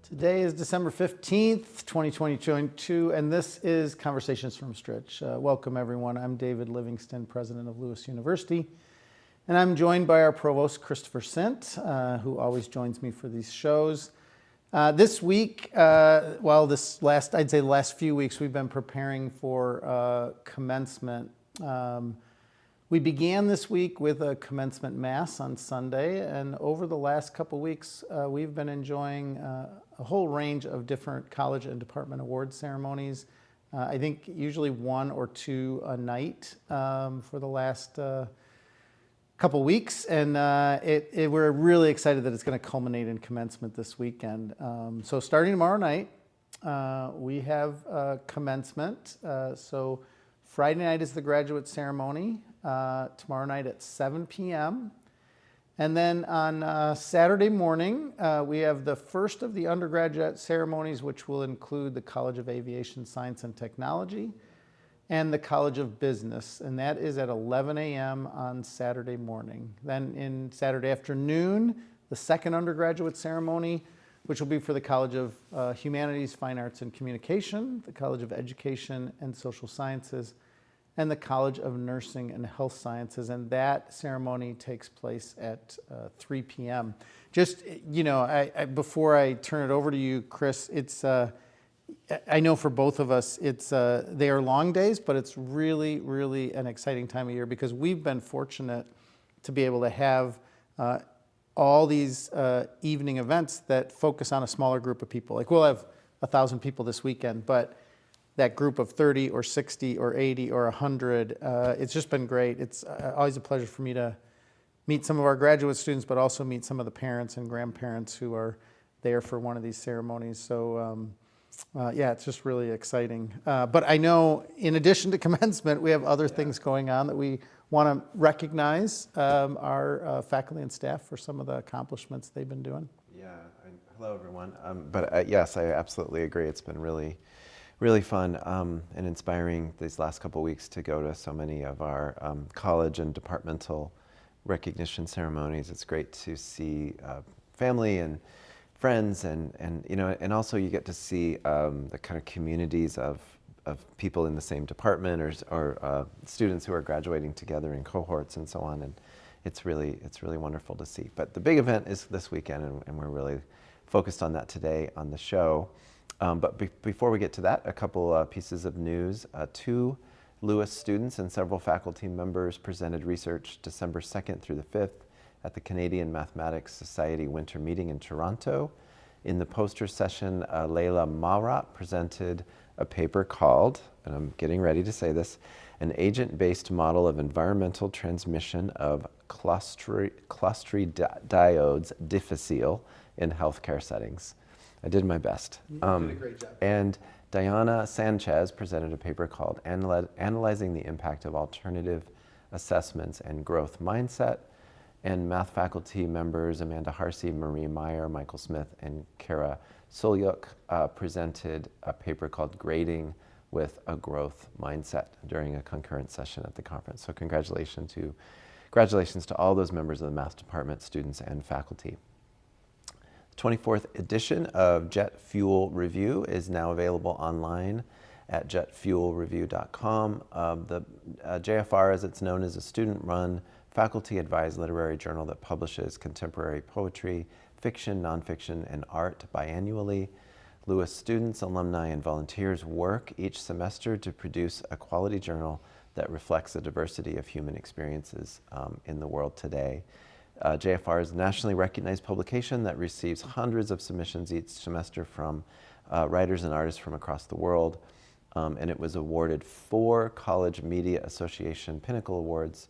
Today is December 15th, 2022, and this is Conversations from Stritch. Welcome, everyone. I'm David Livingston, president of Lewis University, and I'm joined by our provost, Christopher Sint, who always joins me for these shows. This week, I'd say the last few weeks, we've been preparing for commencement. We began this week with a commencement mass on Sunday, and over the last couple weeks, we've been enjoying a whole range of different college and department award ceremonies. I think usually one or two a night for the last couple weeks, and we're really excited that it's going to culminate in commencement this weekend. So starting tomorrow night, we have commencement. So Friday night is the graduate ceremony. Tomorrow night at 7 p.m. And then on Saturday morning, we have the first of the undergraduate ceremonies, which will include the College of Aviation Science and Technology and the College of Business, and that is at 11 a.m. on Saturday morning. Then in Saturday afternoon, the second undergraduate ceremony, which will be for the College of Humanities, Fine Arts, and Communication, the College of Education and Social Sciences, and the College of Nursing and Health Sciences, and that ceremony takes place at 3 p.m. Just, before I turn it over to you, Chris, it's, I know for both of us, they are long days, but it's really, really an exciting time of year because we've been fortunate to be able to have all these evening events that focus on a smaller group of people. Like we'll have 1,000 people this weekend, but that group of 30 or 60 or 80 or 100, it's just been great. It's always a pleasure for me to meet some of our graduate students, but also meet some of the parents and grandparents who are there for one of these ceremonies. So it's just really exciting. But I know in addition to commencement, we have other things going on that we want to recognize our faculty and staff for some of the accomplishments they've been doing. Yeah, hello everyone. Yes, I absolutely agree. It's been really fun and inspiring these last couple weeks to go to so many of our college and departmental recognition ceremonies. It's great to see family and friends and also you get to see the kind of communities of people in the same department or students who are graduating together in cohorts and so on, and it's really wonderful to see. But the big event is this weekend, and we're really focused on that today on the show. But before we get to that, a couple pieces of news. 2 Lewis students and several faculty members presented research December 2nd through the 5th at the Canadian Mathematics Society Winter Meeting in Toronto. In the poster session, Leila Mawrat presented a paper called, and I'm getting ready to say this, an agent-based model of environmental transmission of clostridiodes difficile in healthcare settings. I did my best. You did a great job. And Diana Sanchez presented a paper called Analyzing the Impact of Alternative Assessments and Growth Mindset. And math faculty members Amanda Harsey, Marie Meyer, Michael Smith, and Kara Solyuk presented a paper called Grading with a Growth Mindset during a concurrent session at the conference. So congratulations to all those members of the math department, students, and faculty. 24th edition of Jet Fuel Review is now available online at jetfuelreview.com. The JFR, as it's known, is a student-run, faculty-advised literary journal that publishes contemporary poetry, fiction, nonfiction, and art biannually. Lewis students, alumni, and volunteers work each semester to produce a quality journal that reflects the diversity of human experiences in the world today. JFR is a nationally recognized publication that receives hundreds of submissions each semester from writers and artists from across the world. And it was awarded 4 College Media Association Pinnacle Awards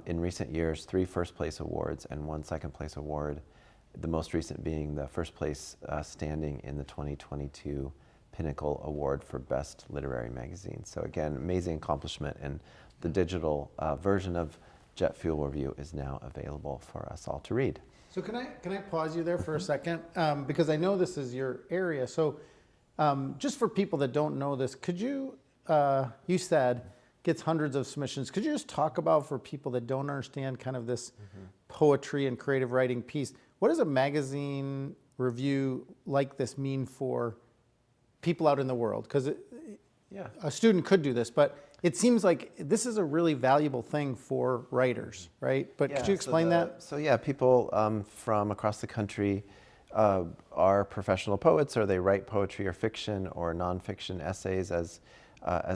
in recent years, 3 first-place awards and 1 second-place award, the most recent being the first place standing in the 2022 Pinnacle Award for Best Literary Magazine. So again, amazing accomplishment, and the digital version of Jet Fuel Review is now available for us all to read. So can I pause you there for a second? Because I know this is your area. So just for people that don't know this, could you, you said, gets hundreds of submissions. Could you just talk about, for people that don't understand kind of this poetry and creative writing piece, what does a magazine review like this mean for people out in the world? Because Yeah. a student could do this, but it seems like this is a really valuable thing for writers, right? But could you explain that? So yeah, people from across the country are professional poets, or they write poetry or fiction or nonfiction essays as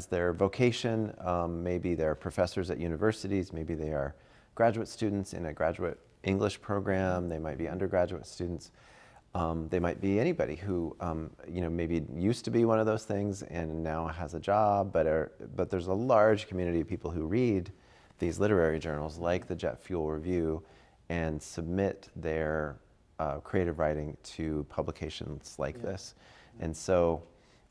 their vocation. Maybe they're professors at universities. Maybe they are graduate students in a graduate English program. They might be undergraduate students. They might be anybody who, maybe used to be one of those things and now has a job, but there's a large community of people who read these literary journals like the Jet Fuel Review and submit their creative writing to publications like this. And so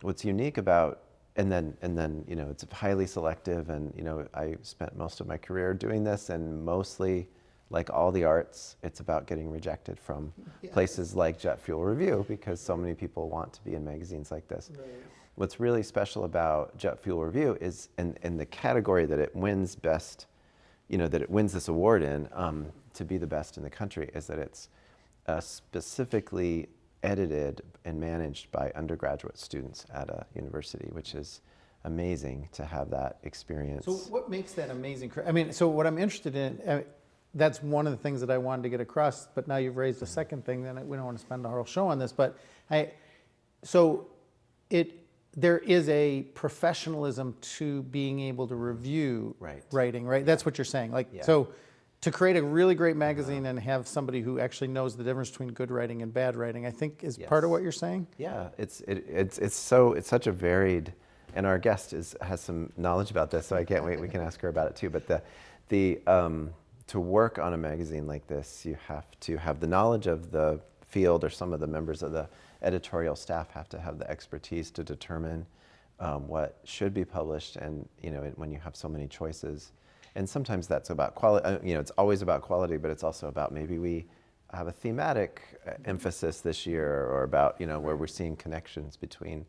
what's unique about, and then it's highly selective, and I spent most of my career doing this, and mostly, like all the arts, it's about getting rejected from places like Jet Fuel Review, because so many people want to be in magazines like this. Right. What's really special about Jet Fuel Review is, in the category that it wins best, that it wins this award in, to be the best in the country, is that it's specifically edited and managed by undergraduate students at a university, which is amazing to have that experience. So what makes that amazing? I mean, so what I'm interested in, that's one of the things that I wanted to get across, but now you've raised a second thing, then we don't want to spend a whole show on this, but there is a professionalism to being able to review writing, right? That's what you're saying. So to create a really great magazine and have somebody who actually knows the difference between good writing and bad writing, I think is part of what you're saying. Yeah, it's such a varied, and our guest has some knowledge about this, so I can't wait. We can ask her about it too. But to work on a magazine like this, you have to have the knowledge of the field, or some of the members of the editorial staff have to have the expertise to determine what should be published. And when you have so many choices, and sometimes that's about quality. It's always about quality, but it's also about, maybe we have a thematic emphasis this year, or about where we're seeing connections between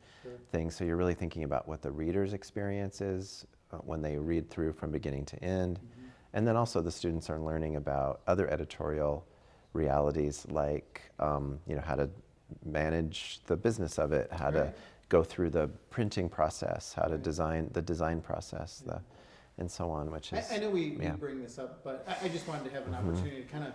things. So you're really thinking about what the reader's experience is when they read through from beginning to end. And then also the students are learning about other editorial realities, like how to manage the business of it, how to go through the printing process, how to design the design process, and so on. Which is, I know we bring this up, but I just wanted to have an opportunity to kind of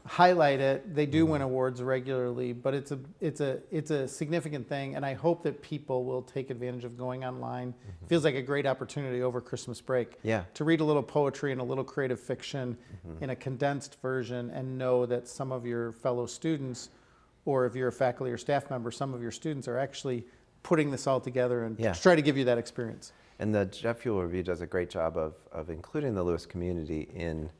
highlight it. They do win awards regularly, but it's a significant thing, and I hope that people will take advantage of going online. It feels like a great opportunity over Christmas break to read a little poetry and a little creative fiction in a condensed version, and know that some of your fellow students, or if you're a faculty or staff member, some of your students are actually putting this all together and try to give you that experience. And the Jet Fuel Review does a great job of including the Lewis community in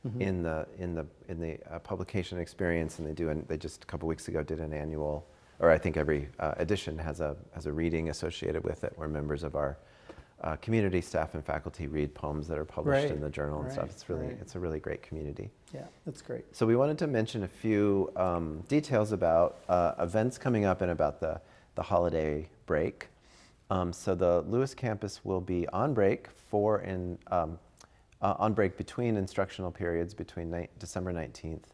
the publication experience, and they just a couple weeks ago did an annual, or I think every edition has a reading associated with it, where members of our community, staff, and faculty read poems that are published in the journal and stuff. It's a really great community. Yeah, that's great. So we wanted to mention a few details about events coming up and about the holiday break. So the Lewis campus will be on break between instructional periods, between December 19th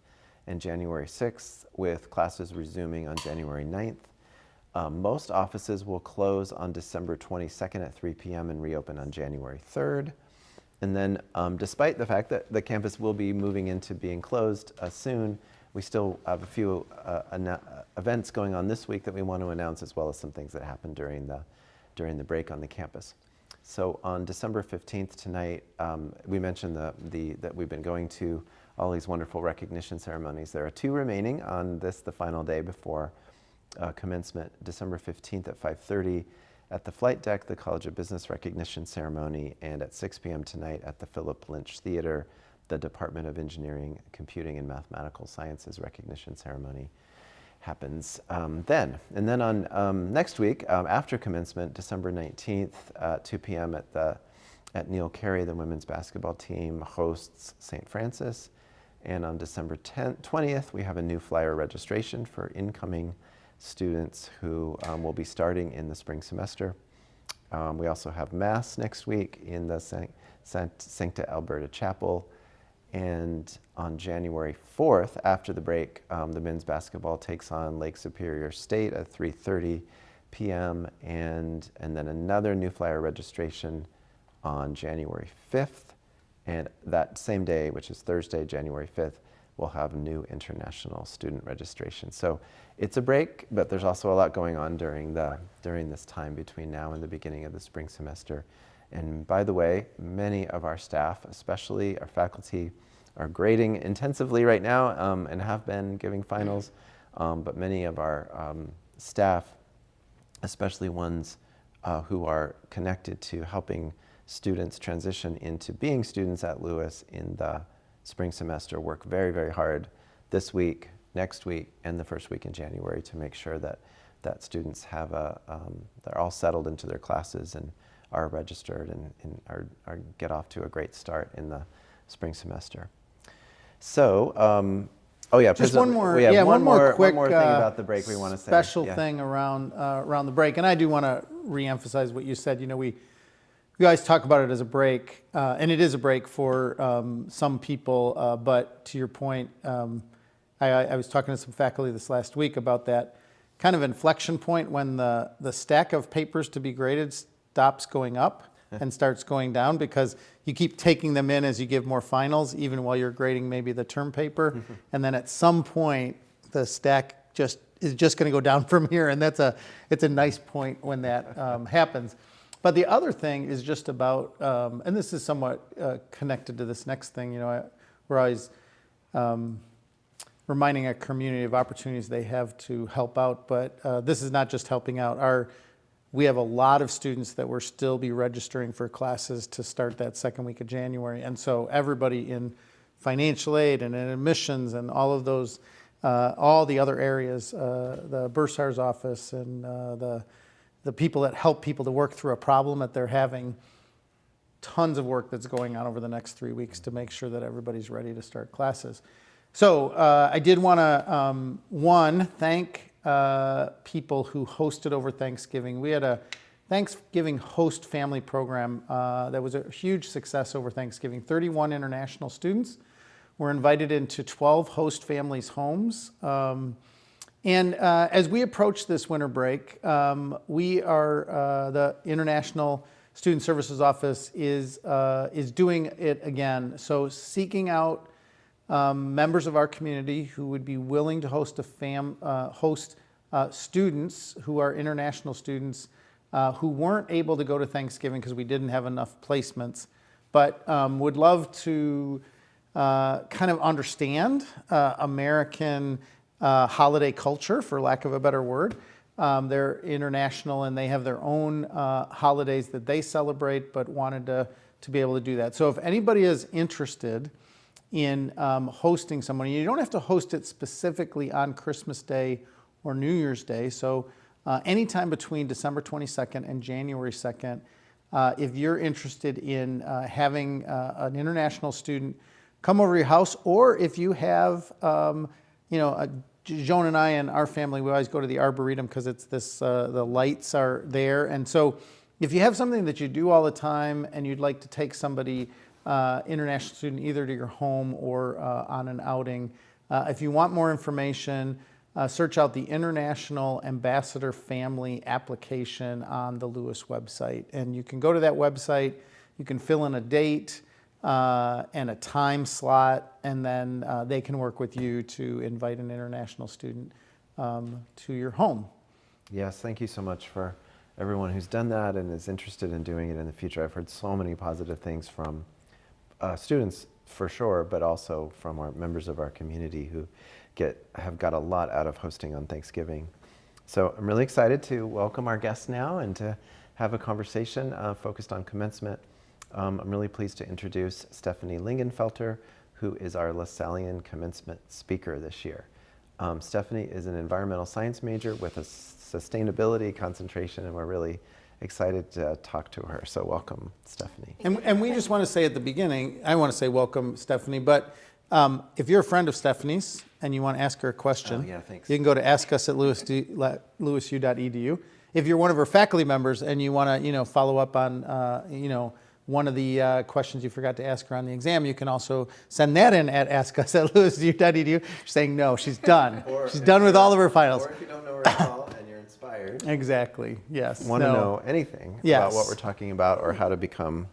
and January 6th, with classes resuming on January 9th. Most offices will close on December 22nd at 3 p.m. and reopen on January 3rd. And then, despite the fact that the campus will be moving into being closed soon, we still have a few events going on this week that we want to announce, as well as some things that happened during the break on the campus. So on December 15th tonight, we mentioned that we've been going to all these wonderful recognition ceremonies. There are 2 remaining on the final day before commencement. December 15th at 5:30 at the flight deck, the College of Business recognition ceremony, and at 6 p.m. tonight at the Philip Lynch Theater, the Department of Engineering, Computing, and Mathematical Sciences recognition ceremony happens then. And then on next week, after commencement, December 19th, 2 p.m. at Neil Carey, the women's basketball team hosts St. Francis. And on December 20th, we have a new flyer registration for incoming students who will be starting in the spring semester. We also have Mass next week in the Sancta Alberta Chapel. And on January 4th, after the break, the men's basketball takes on Lake Superior State at 3:30 p.m. And then another New Flyer registration on January 5th. And that same day, which is Thursday, January 5th, we'll have new international student registration. So it's a break, but there's also a lot going on during this time between now and the beginning of the spring semester. And by the way, many of our staff, especially our faculty, are grading intensively right now and have been giving finals. But many of our staff, especially ones who are connected to helping students transition into being students at Lewis in the spring semester, work very, very hard this week, next week, and the first week in January to make sure that students have they're all settled into their classes and are registered and are get off to a great start in the spring semester. So, just one more quick thing about the break we want to say. Special thing around the break, and I do want to reemphasize what you said. You know, we guys talk about it as a break, and it is a break for some people. But to your point, I was talking to some faculty this last week about that kind of inflection point when the stack of papers to be graded stops going up and starts going down, because you keep taking them in as you give more finals, even while you're grading maybe the term paper. And then at some point, the stack is just going to go down from here. And it's a nice point when that happens. But the other thing is just about, and this is somewhat connected to this next thing, you know, we're always reminding a community of opportunities they have to help out, but this is not just helping out. We have a lot of students that will still be registering for classes to start that second week of January. And so everybody in financial aid and in admissions and all of those, all the other areas, the bursar's office and the people that help people to work through a problem that they're having, tons of work that's going on over the next 3 weeks to make sure that everybody's ready to start classes. So I did want to, thank people who hosted over Thanksgiving. We had a Thanksgiving host family program that was a huge success over Thanksgiving. 31 international students were invited into 12 host families' homes. And as we approach this winter break, we are, the International Student Services Office is doing it again. So seeking out members of our community who would be willing to host students who are international students who weren't able to go to Thanksgiving because we didn't have enough placements, but would love to kind of understand American holiday culture, for lack of a better word. They're international and they have their own holidays that they celebrate, but wanted to be able to do that. So if anybody is interested in hosting someone, you don't have to host it specifically on Christmas Day or New Year's Day. So anytime between December 22nd and January 2nd, if you're interested in having an international student come over your house, or if you have, Joan and I and our family, we always go to the Arboretum because it's this, the lights are there. And so if you have something that you do all the time and you'd like to take somebody, international student, either to your home or on an outing, if you want more information, search out the International Ambassador Family application on the Lewis website. And you can go to that website, you can fill in a date and a time slot, and then they can work with you to invite an international student to your home. Yes, thank you so much for everyone who's done that and is interested in doing it in the future. I've heard so many positive things from students for sure, but also from our members of our community who have got a lot out of hosting on Thanksgiving. So I'm really excited to welcome our guests now and to have a conversation focused on commencement. I'm really pleased to introduce Stephanie Lingenfelter, who is our Lasallian Commencement Speaker this year. Stephanie is an environmental science major with a sustainability concentration, and we're really excited to talk to her. So welcome, Stephanie. And we just want to say at the beginning, I want to say welcome, Stephanie, but if you're a friend of Stephanie's and you want to ask her a question, thanks. You can go to askus@lewisu.edu. If you're one of her faculty members and you want to, follow up on, one of the questions you forgot to ask her on the exam, you can also send that in at askus@lewisu.edu. She's saying no, she's done. She's done with all of her finals. Or if you don't know her at all and you're inspired, Exactly. Yes. want to know anything about what we're talking about or how to become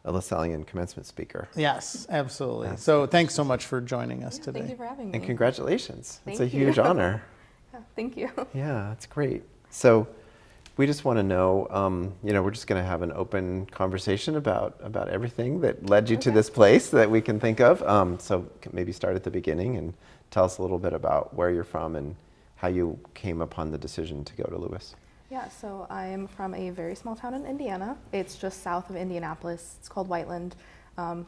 a Lasallian commencement speaker. Yes, absolutely. So thanks so much for joining us today. Thank you for having me. And congratulations. It's a Thank you. huge honor. Yeah, thank you. Yeah, that's great. So we just want to know, we're just going to have an open conversation about everything that led you to this place that we can think of. So maybe start at the beginning and tell us a little bit about where you're from and how you came upon the decision to go to Lewis. Yeah, so I'm from a very small town in Indiana. It's just south of Indianapolis. It's called Whiteland.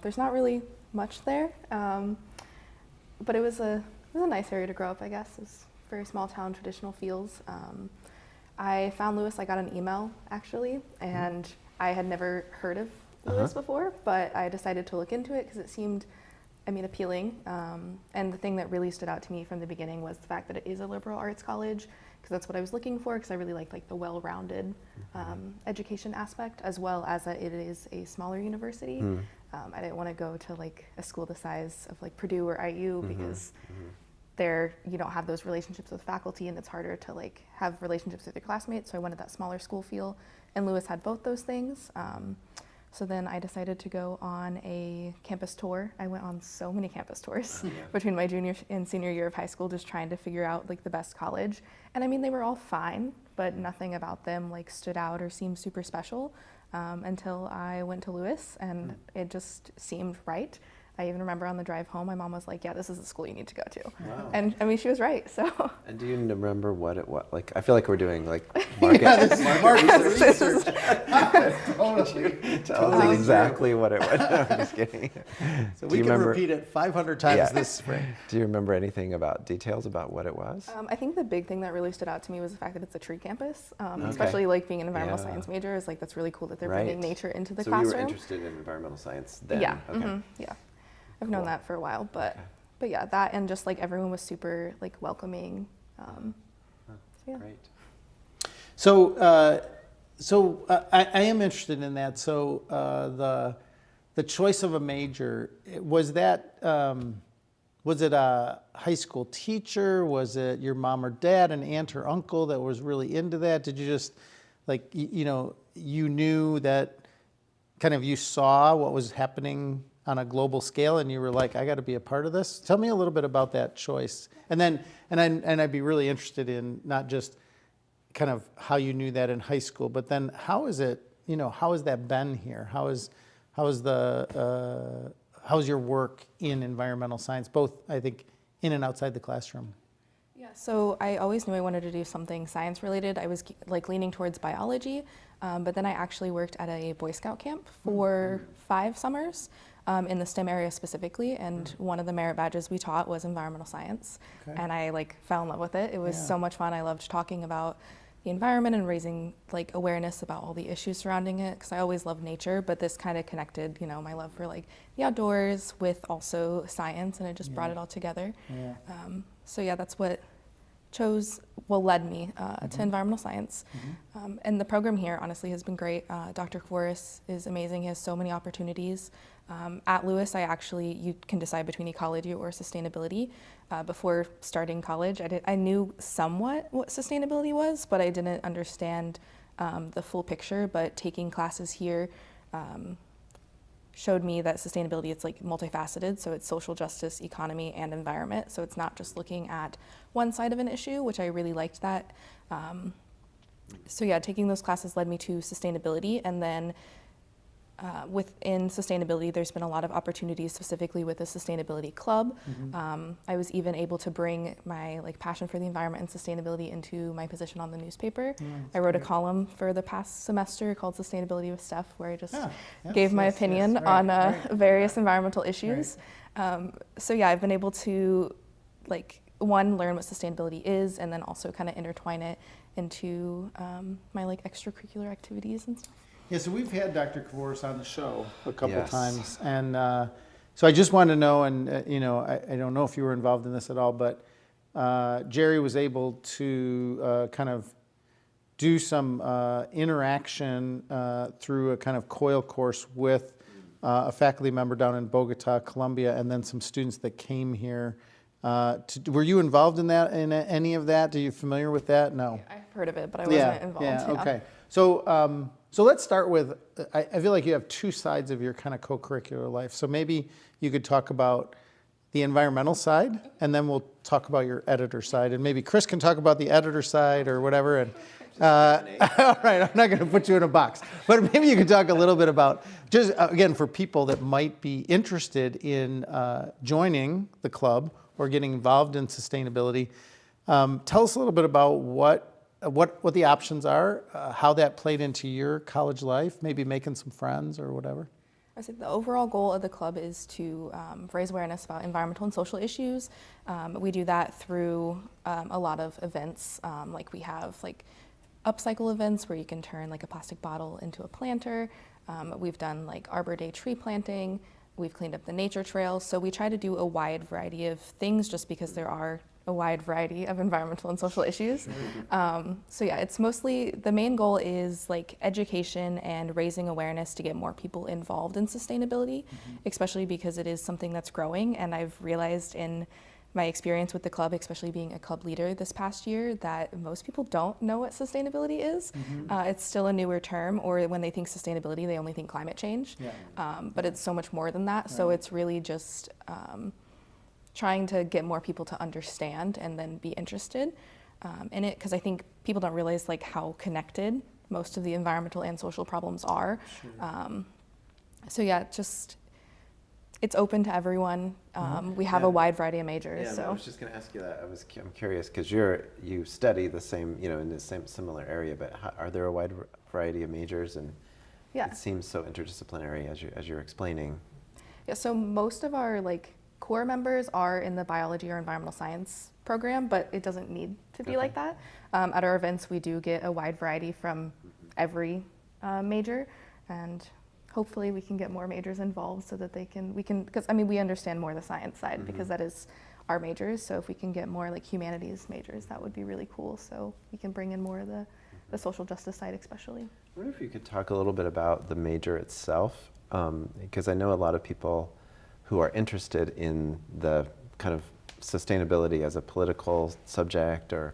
There's not really much there, but it was a nice area to grow up, I guess. It's a very small town, traditional feels. I found Lewis, I got an email actually, and I had never heard of Lewis before, but I decided to look into it because it seemed, appealing. And the thing that really stood out to me from the beginning was the fact that it is a liberal arts college, because that's what I was looking for, because I really liked the well-rounded education aspect, as well as that it is a smaller university. I didn't want to go to a school the size of Purdue or IU because there you don't have those relationships with faculty, and it's harder to have relationships with your classmates. So I wanted that smaller school feel, and Lewis had both those things. So then I decided to go on a campus tour. I went on so many campus tours between my junior and senior year of high school, just trying to figure out the best college. And they were all fine, but nothing about them stood out or seemed super special until I went to Lewis, and it just seemed right. I even remember on the drive home, my mom was like, "Yeah, this is the school you need to go to." Wow. And she was right. So. And do you remember what it was? I feel like we're doing market, market research. Totally. Tell us exactly what it was. No, I'm just kidding. So we can repeat it 500 times this spring. Do you remember anything details about what it was? I think the big thing that really stood out to me was the fact that it's a tree campus, especially being an environmental science major. Is that's really cool that they're bringing nature into the classroom. So you were interested in environmental science then? Yeah. Okay. Yeah. I've known that for a while, but yeah, that and just everyone was super welcoming. Yeah. Great. So I am interested in that. So the choice of a major, was it a high school teacher? Was it your mom or dad, an aunt or uncle that was really into that? Did you just you knew that you saw what was happening on a global scale, and you were like, I got to be a part of this? Tell me a little bit about that choice. And I'd be really interested in not just how you knew that in high school, but then how is it, how has that been here? How's your work in environmental science, both, I think, in and outside the classroom? Yeah, so I always knew I wanted to do something science related. I was leaning towards biology, but then I actually worked at a Boy Scout camp for 5 summers. In the STEM area specifically, and one of the merit badges we taught was environmental science, and I fell in love with it. It was so much fun. I loved talking about the environment and raising awareness about all the issues surrounding it, because I always loved nature, but this kind of connected my love for the outdoors with also science, and it just brought it all together. So yeah, that's what led me to environmental science. And the program here honestly has been great. Dr. Kouris is amazing. He has so many opportunities. At Lewis, you can decide between ecology or sustainability. Before starting college, I knew somewhat what sustainability was, but I didn't understand the full picture. But taking classes here showed me that sustainability, it's multifaceted, so it's social justice, economy, and environment. So it's not just looking at one side of an issue, which I really liked that. So yeah, taking those classes led me to sustainability, and then within sustainability, there's been a lot of opportunities specifically with the sustainability club. I was even able to bring my passion for the environment and sustainability into my position on the newspaper. I wrote a column for the past semester called Sustainability with Steph, where I just gave my opinion on various environmental issues. So yeah, I've been able to learn what sustainability is, and then also kind of intertwine it into my extracurricular activities and stuff. Yeah, so we've had Dr. Kouris on the show a couple times, and so I just wanted to know, and I don't know if you were involved in this at all, but Jerry was able to do some interaction through a kind of COIL course with a faculty member down in Bogota, Colombia, and then some students that came here. Were you involved in that? In any of that? Are you familiar with that? No. I've heard of it, but I wasn't involved. Yeah. Okay. So so let's start with. I feel like you have two sides of your kind of co-curricular life. So maybe you could talk about the environmental side, and then we'll talk about your editor side, and maybe Chris can talk about the editor side or whatever. And all right, I'm not going to put you in a box, but maybe you could talk a little bit about just again for people that might be interested in joining the club or getting involved in sustainability. Tell us a little bit about what the options are, how that played into your college life, maybe making some friends or whatever. I think the overall goal of the club is to raise awareness about environmental and social issues. We do that through a lot of events, like we have like upcycle events where you can turn like a plastic bottle into a planter. We've done like Arbor Day tree planting. We've cleaned up the nature trails. So we try to do a wide variety of things just because there are a wide variety of environmental and social issues. So yeah, it's mostly, the main goal is like education and raising awareness to get more people involved in sustainability, especially because it is something that's growing. And I've realized in my experience with the club, especially being a club leader this past year, that most people don't know what sustainability is. It's still a newer term, or when they think sustainability, they only think climate change. But it's so much more than that. Right. So it's really just trying to get more people to understand and then be interested in it, because I think people don't realize like how connected most of the environmental and social problems are. Sure. So yeah, just it's open to everyone. We have a wide variety of majors. Yeah, so I was just going to ask you that. I'm curious because you study the same, in the same similar area, but are there a wide variety of majors? And yeah, it seems so interdisciplinary as you're explaining. Yeah. So most of our like core members are in the biology or environmental science program, but it doesn't need to be like that. At our events, we do get a wide variety from every major, and hopefully we can get more majors involved so that because we understand more the science side because that is our majors. So if we can get more like humanities majors, that would be really cool. So we can bring in more of the social justice side especially. I wonder if you could talk a little bit about the major itself, because I know a lot of people who are interested in the kind of sustainability as a political subject, or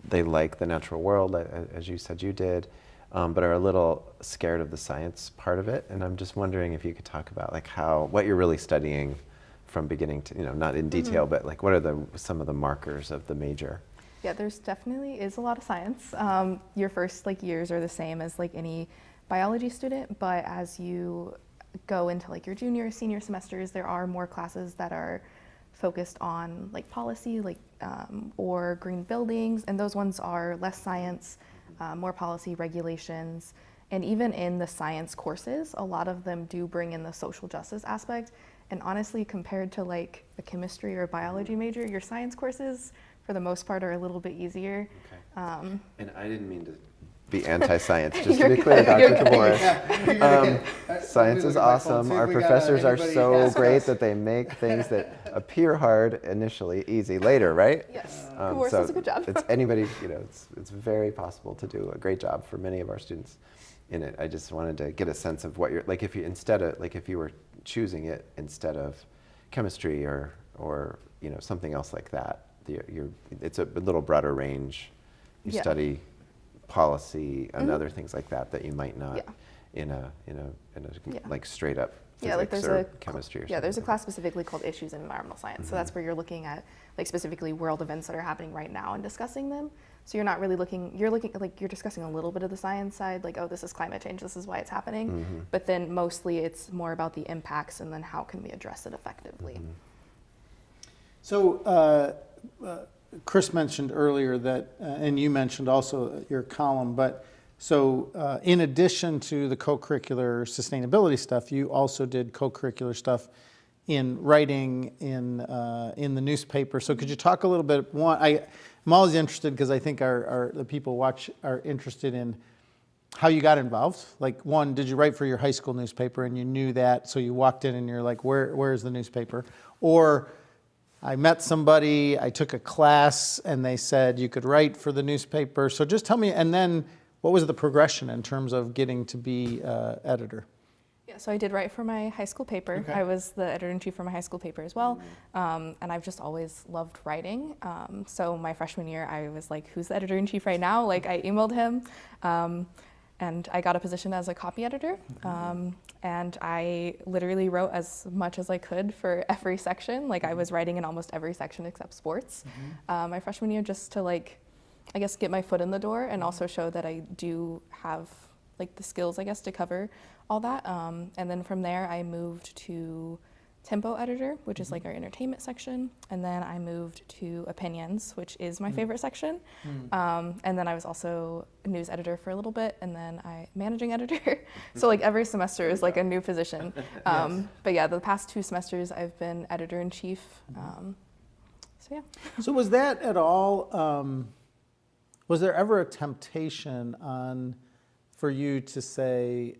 they like the natural world, as you said you did, but are a little scared of the science part of it. And I'm just wondering if you could talk about like what you're really studying from beginning to, not in detail, but like what are some of the markers of the major? Yeah, there's definitely is a lot of science. Your first like years are the same as like any biology student, but as you go into like your junior or senior semesters, there are more classes that are focused on like policy, like or green buildings, and those ones are less science, more policy, regulations. And even in the science courses, a lot of them do bring in the social justice aspect. And honestly, compared to like a chemistry or a biology major, your science courses for the most part are a little bit easier. Okay. And I didn't mean to be anti-science, just to be clear, Dr. Tabor. Science is awesome. Our professors are so great that they make things that appear hard initially easy later, right? Yes, Morse does a good job. It's anybody, it's very possible to do a great job for many of our students in it. I just wanted to get a sense of what you're, like if you were choosing it instead of chemistry or something else like that, it's a little broader range. You study policy and other things like that you might not in a like straight up physics like there's or chemistry or something. There's a class specifically called Issues in Environmental Science. So that's where you're looking at like specifically world events that are happening right now and discussing them. So you're not really you're discussing a little bit of the science side, like, oh, this is climate change, this is why it's happening. But then mostly it's more about the impacts and then how can we address it effectively. So Chris mentioned earlier that, and you mentioned also your column, but so in addition to the co-curricular sustainability stuff, you also did co-curricular stuff in writing in the newspaper. So could you talk a little bit, I'm always interested because I think the people watch are interested in how you got involved. Like one, did you write for your high school newspaper and you knew that, so you walked in and you're like, where's the newspaper? Or I met somebody, I took a class, and they said you could write for the newspaper. So just tell me, and then what was the progression in terms of getting to be editor? Yeah, so I did write for my high school paper. Okay. I was the editor-in-chief for my high school paper as well, and I've just always loved writing. So my freshman year, I was like, who's the editor-in-chief right now? Like, I emailed him, and I got a position as a copy editor, and I literally wrote as much as I could for every section. Like, I was writing in almost every section except sports. My freshman year, just to, like, I guess, get my foot in the door and also show that I do have, like, the skills, I guess, to cover all that. And then from there, I moved to Tempo Editor, which is like our entertainment section. And then I moved to Opinions, which is my favorite section. And then I was also a news editor for a little bit, and then managing editor. So like every semester is like a new position. But yeah, the past 2 semesters I've been editor-in-chief. So yeah. So was that at all, was there ever a temptation for you to say,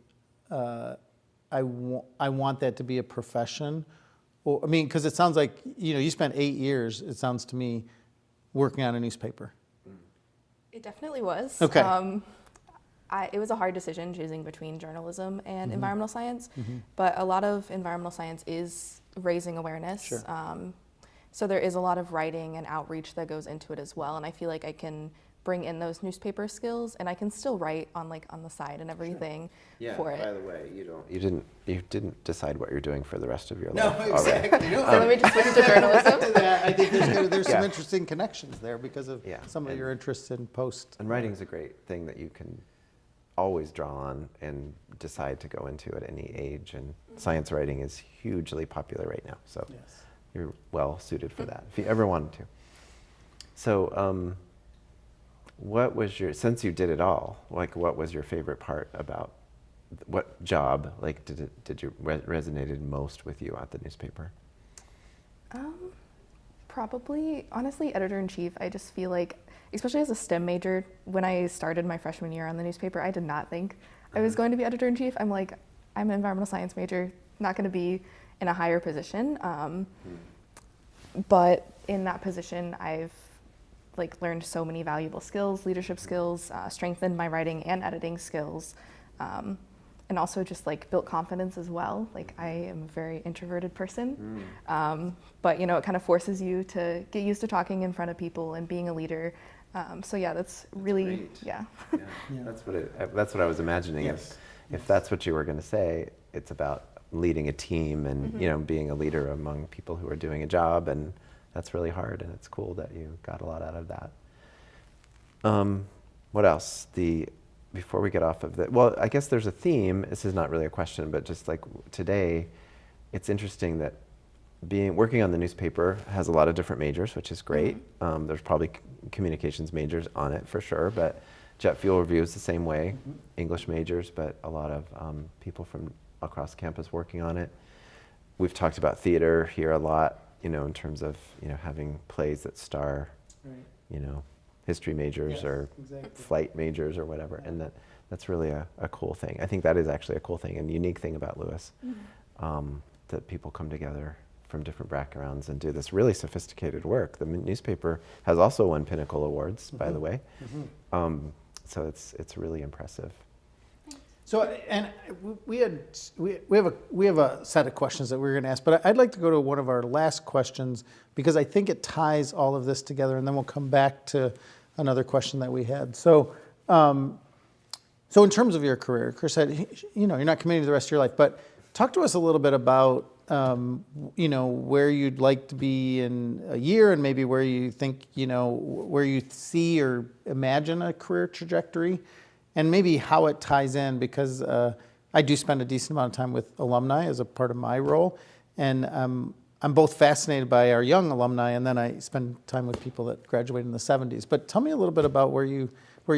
I want that to be a profession? Or, I mean, because it sounds like, you spent 8 years, it sounds to me, working on a newspaper. It definitely was. Okay. It was a hard decision choosing between journalism and environmental science, but a lot of environmental science is raising awareness. Sure. So there is a lot of writing and outreach that goes into it as well, and I feel like I can bring in those newspaper skills, and I can still write on the side and everything for it. By the way, you didn't decide what you're doing for the rest of your No, life. exactly. No, So let me just switch to journalism. I think there's some Yeah. interesting connections there because of some of your interests in post. And writing's a great thing that you can always draw on and decide to go into at any age. And science writing is hugely popular right now, so Yes. you're well suited for that if you ever wanted to. So, what was since you did it all, like what was your favorite part about what job, like did you resonated most with you at the newspaper? Probably, honestly, editor-in-chief. I just feel like, especially as a STEM major, when I started my freshman year on the newspaper, I did not think I was going to be editor-in-chief. I'm like, I'm an environmental science major, not going to be in a higher position. But in that position, I've learned so many valuable skills, leadership skills, strengthened my writing and editing skills, and also just built confidence as well. I am a very introverted person, but it kind of forces you to get used to talking in front of people and being a leader. So yeah, that's really great. Yeah. That's what I was imagining. Yes. If that's what you were going to say, it's about leading a team and being a leader among people who are doing a job, and that's really hard, and it's cool that you got a lot out of that. What else? Before we get off of that, well, I guess there's a theme. This is not really a question, but just like today, it's interesting that working on the newspaper has a lot of different majors, which is great. There's probably communications majors on it for sure, but jet fuel review is the same way. English majors, but a lot of people from across campus working on it. We've talked about theater here a lot, in terms of having plays that star, history majors or flight majors or whatever, and that's really a cool thing. I think that is actually a cool thing and unique thing about Lewis, that people come together from different backgrounds and do this really sophisticated work. The newspaper has also won Pinnacle Awards, by the way, so it's really impressive. So, and we have a set of questions that we're going to ask, but I'd like to go to one of our last questions because I think it ties all of this together, and then we'll come back to another question that we had. So, in terms of your career, Chris said, you're not committing to the rest of your life, but talk to us a little bit about, where you'd like to be in a year, and maybe where you think, where you see or imagine a career trajectory. And maybe how it ties in, because I do spend a decent amount of time with alumni as a part of my role. And I'm both fascinated by our young alumni, and then I spend time with people that graduated in the 70s. But tell me a little bit about where you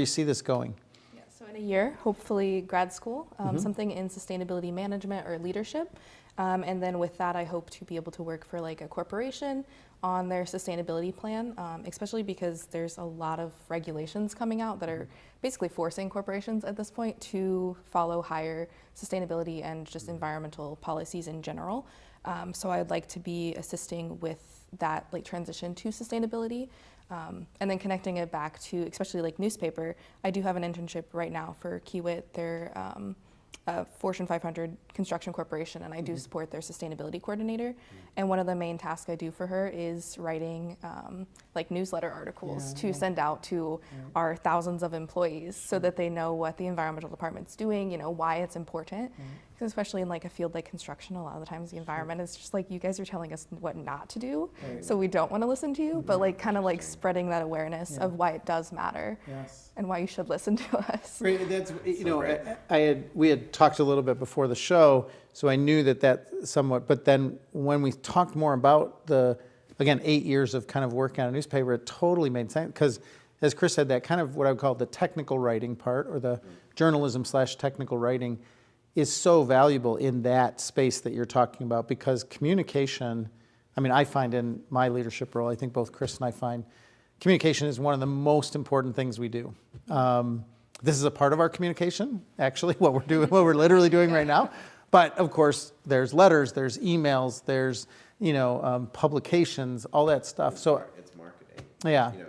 see this going. Yeah, so in a year, hopefully grad school, something in sustainability management or leadership. And then with that, I hope to be able to work for a corporation on their sustainability plan, especially because there's a lot of regulations coming out that are basically forcing corporations at this point to follow higher sustainability and just environmental policies in general. So I'd like to be assisting with that like transition to sustainability. And then connecting it back to, especially like newspaper, I do have an internship right now for Kiewit. They're a Fortune 500 construction corporation, and I do support their sustainability coordinator. And one of the main tasks I do for her is writing like newsletter articles to send out to our thousands of employees so that they know what the environmental department's doing, you know, why it's important. Because especially in like a field like construction, a lot of the times the environment is just like, you guys are telling us what not to do, so we don't want to listen to you, but like kind of like spreading that awareness of why it does matter and why you should listen to us. Right, that's, you know, we had talked a little bit before the show, so I knew that somewhat, but then when we talked more about again, 8 years of kind of working on a newspaper, it totally made sense, because as Chris said, that kind of what I would call the technical writing part, or the journalism/technical writing, is so valuable in that space that you're talking about, because communication, I mean, I find in my leadership role, I think both Chris and I find communication is one of the most important things we do. This is a part of our communication, actually, what we're literally doing right now. But of course, there's letters, there's emails, there's, you know, publications, all that stuff. So it's marketing. Yeah. You know,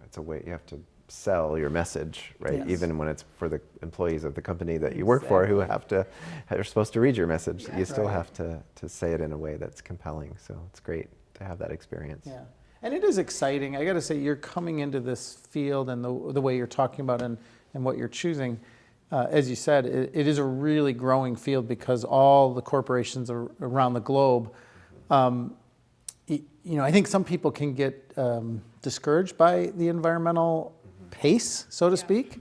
it's a way you have to sell your message, right? Yes. Even when it's for the employees of the company that you work for, who are supposed to read your message. You still have to say it in a way that's compelling. So it's great to have that experience. Yeah, and it is exciting. I got to say, you're coming into this field, and the way you're talking about and what you're choosing, as you said, it is a really growing field, because all the corporations around the globe, you know, I think some people can get discouraged by the environmental pace, so to speak.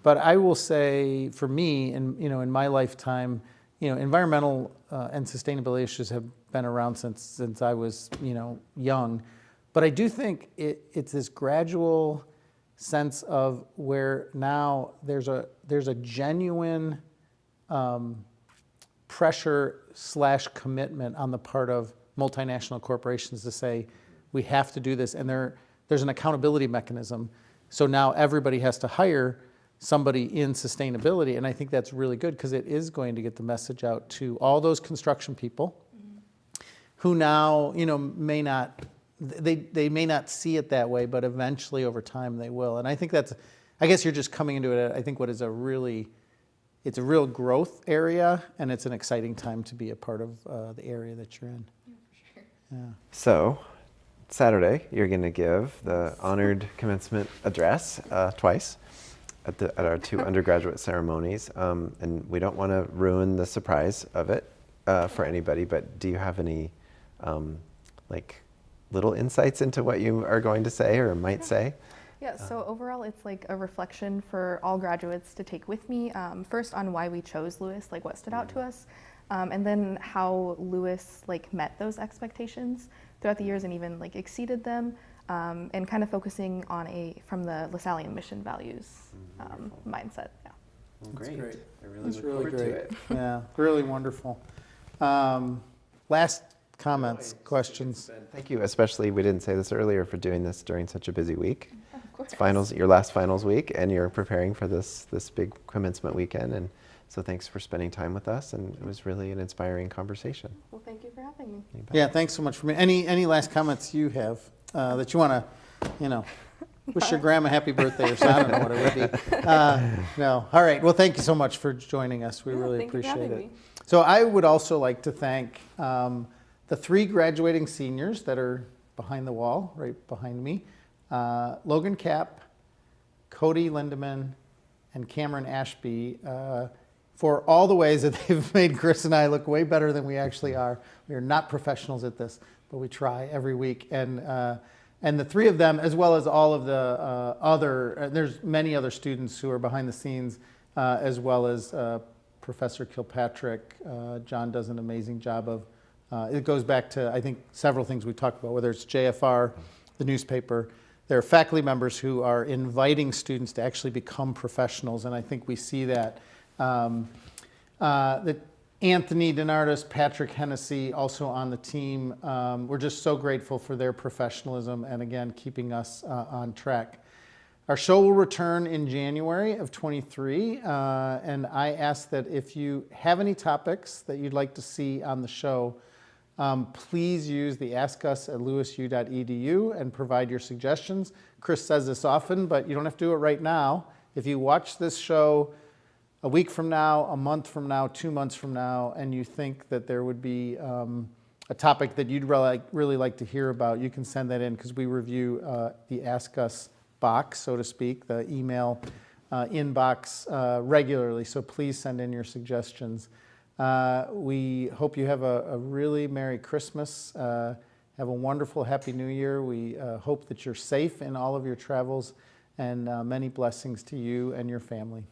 But I will say, for me, in my lifetime, you know, environmental and sustainability issues have been around since I was, you know, young. But I do think it's this gradual sense of where now there's a genuine pressure/commitment on the part of multinational corporations to say, we have to do this, and there's an accountability mechanism. So now everybody has to hire somebody in sustainability, and I think that's really good, because it is going to get the message out to all those construction people who now, you know, may not see it that way, but eventually over time they will. And I think I guess you're just coming into it, I think what is it's a real growth area, and it's an exciting time to be a part of the area that you're in. Yeah, for sure. Yeah. So Saturday, you're going to give the honored commencement address twice at our two undergraduate ceremonies, and we don't want to ruin the surprise of it for anybody, but do you have any like little insights into what you are going to say or might say? Yeah, so overall it's like a reflection for all graduates to take with me, first on why we chose Lewis, like what stood out to us, and then how Lewis like met those expectations throughout the years and even like exceeded them, and kind of focusing on from the Lasallian mission values mindset. Yeah. Well, That's great. great. I really That's look really forward great. to it. Yeah, really wonderful. Last comments, questions? Thank you, especially, we didn't say this earlier, for doing this during such a busy week. Of course. It's your last finals week, and you're preparing for this big commencement weekend, and so thanks for spending time with us, and it was really an inspiring conversation. Well, thank you for having me. You bet. Yeah, thanks so much for me. Any last comments you have that you want to, you know, wish your grandma happy birthday or something? I don't know what it would be. No. All right. Well, thank you so much for joining us. We really thank you for appreciate having it. me. So I would also like to thank the 3 graduating seniors that are behind the wall, right behind me. Logan Kapp, Cody Lindeman, and Cameron Ashby, for all the ways that they've made Chris and I look way better than we actually are. We are not professionals at this, but we try every week. And the 3 of them, as well as all of the there's many other students who are behind the scenes, as well as Professor Kilpatrick. John does an amazing job of, it goes back to, I think, several things we talked about, whether it's JFR, the newspaper. There are faculty members who are inviting students to actually become professionals, and I think we see that. That Anthony Donardis, Patrick Hennessy, also on the team. We're just so grateful for their professionalism and, again, keeping us on track. Our show will return in January of 23, and I ask that if you have any topics that you'd like to see on the show, Please use the Ask Us at lewisu.edu and provide your suggestions. Chris says this often, but you don't have to do it right now. If you watch this show a week from now, a month from now, 2 months from now, and you think that there would be a topic that you'd really like to hear about, you can send that in because we review the Ask Us box, so to speak, the email inbox regularly. So please send in your suggestions. We hope you have a really Merry Christmas. Have a wonderful Happy New Year. We hope that you're safe in all of your travels, and many blessings to you and your family.